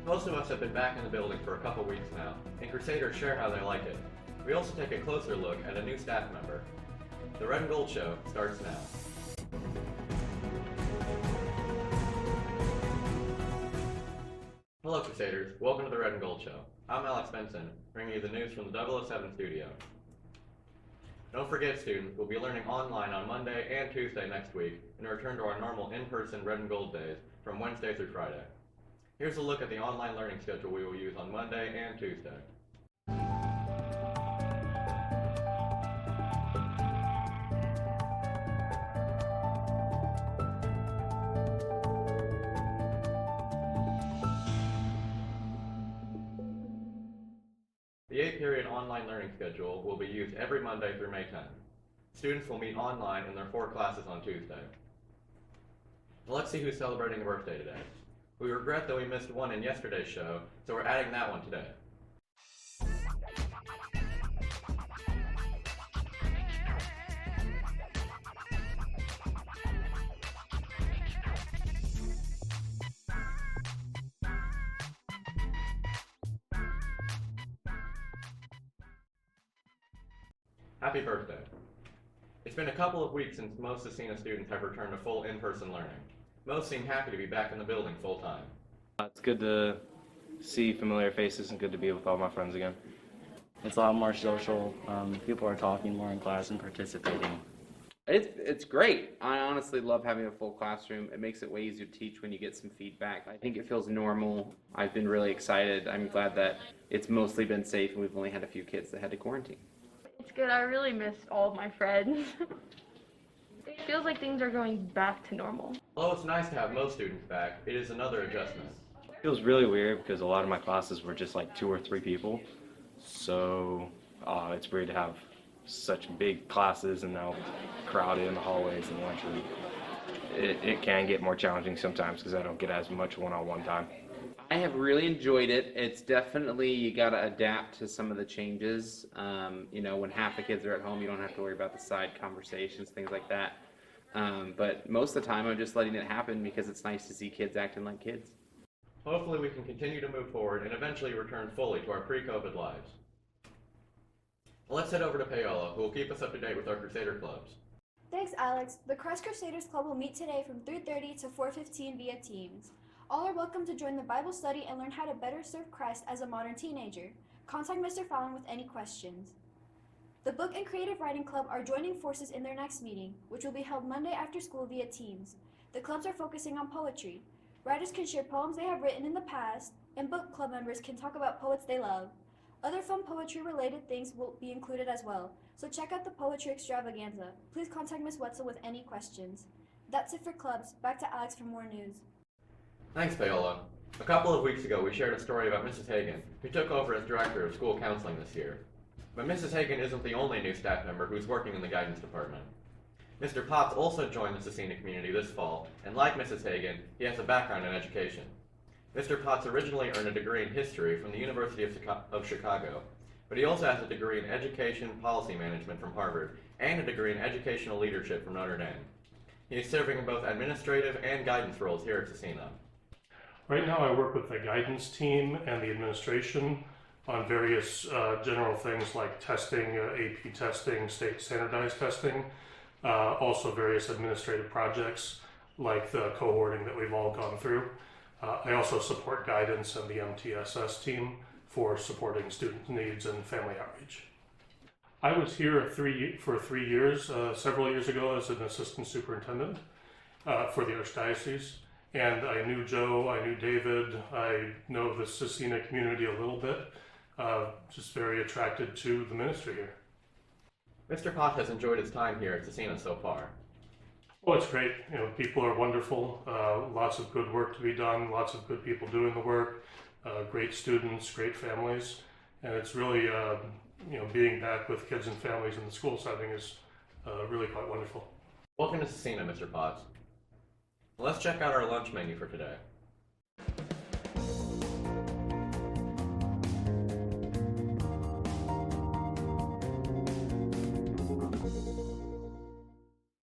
Most of us have been back in the building for a couple weeks now, and Crusaders share how they like it. We also take a closer look at a new staff member. The Red and Gold Show starts now. Hello Crusaders, welcome to the Red and Gold Show. I'm Alex Benson, bringing you the news from the 007 studio. Don't forget students, we'll be learning online on Monday and Tuesday next week, and return to our normal in-person Red and Gold days from Wednesday through Friday. Here's a look at the online learning schedule we will use on Monday and Tuesday. The 8-period online learning schedule will be used every Monday through May 10th. Students will meet online in their 4 classes on Tuesday. Let's see who's celebrating a birthday today. We regret that we missed one in yesterday's show, so we're adding that one today. Happy birthday. It's been a couple of weeks since most Scecina students have returned to full in-person learning. Most seem happy to be back in the building full-time. It's good to see familiar faces and good to be with all my friends again. It's a lot more social. People are talking more in class and participating. It's great. I honestly love having a full classroom. It makes it way easier to teach when you get some feedback. I think it feels normal. I've been really excited. I'm glad that it's mostly been safe and we've only had a few kids that had to quarantine. It's good. I really missed all of my friends. It feels like things are going back to normal. Although it's nice to have most students back, it is another adjustment. It feels really weird because a lot of my classes were just like 2 or 3 people. So it's weird to have such big classes and now crowded in the hallways and lunchroom. It can get more challenging sometimes because I don't get as much one-on-one time. I have really enjoyed it. It's definitely, you got to adapt to some of the changes. When half the kids are at home, you don't have to worry about the side conversations, things like that. But most of the time, I'm just letting it happen because it's nice to see kids acting like kids. Hopefully we can continue to move forward and eventually return fully to our pre-COVID lives. Let's head over to Paola, who will keep us up to date with our Crusader clubs. Thanks, Alex. The Christ Crusaders Club will meet today from 3:30 to 4:15 via Teams. All are welcome to join the Bible study and learn how to better serve Christ as a modern teenager. Contact Mr. Fallon with any questions. The Book and Creative Writing Club are joining forces in their next meeting, which will be held Monday after school via Teams. The clubs are focusing on poetry. Writers can share poems they have written in the past, and book club members can talk about poets they love. Other fun poetry-related things will be included as well, so check out the Poetry Extravaganza. Please contact Ms. Wetzel with any questions. That's it for clubs. Back to Alex for more news. Thanks, Paola. A couple of weeks ago, we shared a story about Mrs. Hagan, who took over as Director of School Counseling this year. But Mrs. Hagan isn't the only new staff member who's working in the guidance department. Mr. Potts also joined the Scecina community this fall, and like Mrs. Hagan, he has a background in education. Mr. Potts originally earned a degree in history from the University of Chicago, but he also has a degree in education policy management from Harvard and a degree in educational leadership from Notre Dame. He is serving in both administrative and guidance roles here at Scecina. Right now I work with the guidance team and the administration on various general things like testing, AP testing, state standardized testing, also various administrative projects like the cohorting that we've all gone through. I also support guidance and the MTSS team for supporting student needs and family outreach. I was here for 3 years, several years ago as an assistant superintendent for the Archdiocese. And I knew Joe, I knew David, I know the Scecina community a little bit, just very attracted to the ministry here. Mr. Potts has enjoyed his time here at Scecina so far. Well, it's great. People are wonderful, lots of good work to be done, lots of good people doing the work, great students, great families, and it's really, being back with kids and families in the school setting is really quite wonderful. Welcome to Scecina, Mr. Potts. Let's check out our lunch menu for today.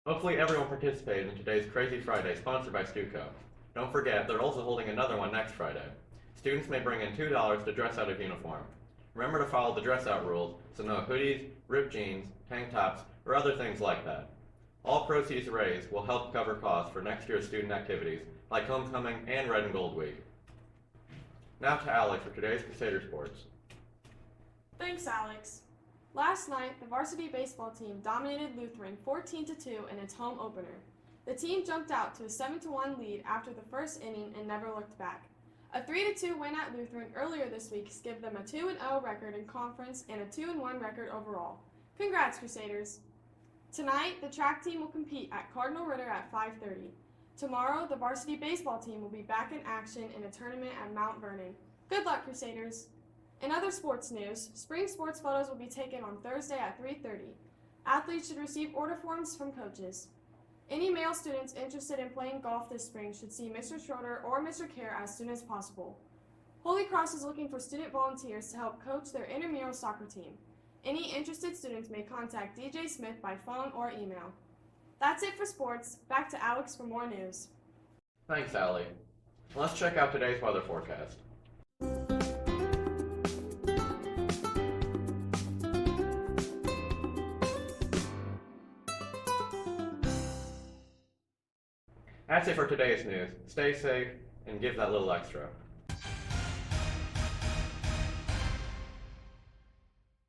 Hopefully everyone participated in today's Crazy Friday sponsored by Stuco. Don't forget, they're also holding another one next Friday. Students may bring in $2 to dress out of uniform. Remember to follow the dress out rules, so no hoodies, ripped jeans, tank tops, or other things like that. All proceeds raised will help cover costs for next year's student activities like Homecoming and Red and Gold Week. Now to Alex for today's Crusader Sports. Thanks, Alex. Last night, the varsity baseball team dominated Lutheran 14-2 in its home opener. The team jumped out to a 7-1 lead after the first inning and never looked back. A 3-2 win at Lutheran earlier this week gives them a 2-0 record in conference and a 2-1 record overall. Congrats, Crusaders! Tonight, the track team will compete at Cardinal Ritter at 5:30. Tomorrow, the varsity baseball team will be back in action in a tournament at Mount Vernon. Good luck, Crusaders! In other sports news, spring sports photos will be taken on Thursday at 3:30. Athletes should receive order forms from coaches. Any male students interested in playing golf this spring should see Mr. Schroeder or Mr. Kerr as soon as possible. Holy Cross is looking for student volunteers to help coach their intramural soccer team. Any interested students may contact DJ Smith by phone or email. That's it for sports. Back to Alex for more news. Thanks, Allie. Let's check out today's weather forecast. That's it for today's news. Stay safe and give that little extra.